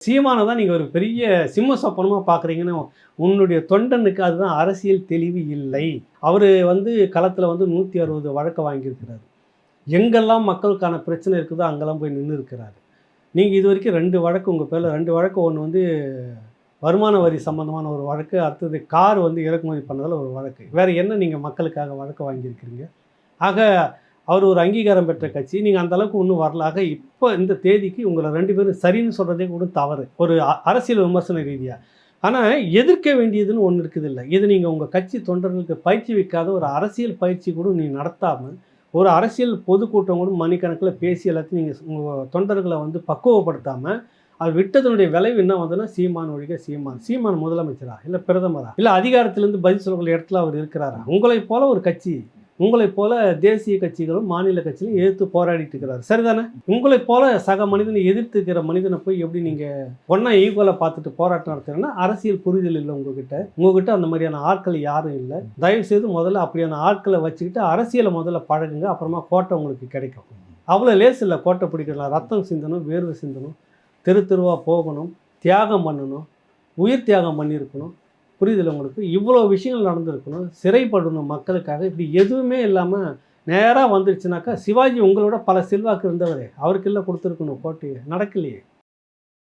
சீமான தான் நீங்க ஒரு பெரிய சிம்ம சொப்பனமா பார்க்குறீங்கன்னு, உன்னுடைய தொண்டனுக்கு அதுதான் அரசியல் தெளிவு இல்லை. அவரு களத்துல 160 வழக்க வாங்கியிருக்கிறாரு. எங்கெல்லாம் மக்களுக்கான பிரச்சனை இருக்குதோ, அங்கெல்லாம் போய் நின்னு இருக்கிறாரு. நீங்க இதுவரைக்கும் 2 வழக்கு உங்க பேர்ல 2 வழக்கு. ஒண்ணு வருமான வரி சம்பந்தமான ஒரு வழக்கு. அடுத்தது கார் இறக்குமதி பண்ணதுல ஒரு வழக்கு. வேற என்ன நீங்க மக்களுக்காக வழக்கு வாங்கியிருக்கிறீங்க? ஆக அவர் ஒரு அங்கீகாரம் பெற்ற கட்சி. நீங்க அந்த அளவுக்கு இன்னும் வரல. ஆக இப்ப இந்த தேதிக்கு உங்கள 2 பேரும் சரின்னு சொல்றதே கூட தவறு. ஒரு அரசியல் விமர்சன ரீதியா. ஆனா எதிர்க்க வேண்டியதுன்னு ஒண்ணு இருக்குதுல்ல. இது நீங்க உங்க கட்சி தொண்டர்களுக்கு பயிற்சி வைக்காத ஒரு அரசியல் பயிற்சி கூட நீ நடத்தாம, ஒரு அரசியல் பொதுக்கூட்டம் கூட மணிக்கணக்குல பேசி எல்லாத்தையும் நீங்க உங்க தொண்டர்கள பக்குவப்படுத்தாம, அது விட்டதனுடைய விளைவு என்ன வந்ததுன்னா, சீமான் ஒழிக சீமான். சீமான் முதலமைச்சரா? இல்ல பிரதமரா? இல்ல அதிகாரத்திலிருந்து பதில் சொல்லக்கூடிய இடத்துல அவர் இருக்கிறாரா? உங்களைப் போல ஒரு கட்சி, உங்களைப் போல தேசிய கட்சிகளும், மாநில கட்சிகளும் எதிர்த்து போராடிட்டு இருக்கிறாரு. சரிதானே? உங்களைப் போல சக மனிதனை எதிர்த்து இருக்கிற மனிதனை போய் எப்படி நீங்க ஒண்ணா ஈக்குவலா பார்த்துட்டு போராட்டம் நடத்துறீங்கன்னா, அரசியல் புரிதல் இல்லை உங்ககிட்ட. உங்ககிட்ட அந்த மாதிரியான ஆட்கள் யாரும் இல்ல. தயவு செய்து முதல்ல அப்படியான ஆட்களை வச்சுக்கிட்டு அரசியலை முதல்ல பழகுங்க. அப்புறமா கோட்டை உங்களுக்கு கிடைக்கும். அவ்வளோ லேசு இல்லை கோட்டை பிடிக்கலாம். ரத்தம் சிந்தணும், வேர்வை சிந்தணும், தெரு தெருவா போகணும், தியாகம் பண்ணணும், உயிர் தியாகம் பண்ணியிருக்கணும். புரியுதுல்ல உங்களுக்கு? இவ்வளோ விஷயங்கள் நடந்திருக்கணும். சிறைப்படணும் மக்களுக்காக. இப்படி எதுவுமே இல்லாமல் நேராக வந்துருச்சுனாக்கா, சிவாஜி உங்களோட பல செல்வாக்கு இருந்தவரே, அவருக்கெல்லாம் கொடுத்துருக்கணும் கோட்டையை. நடக்கலையே.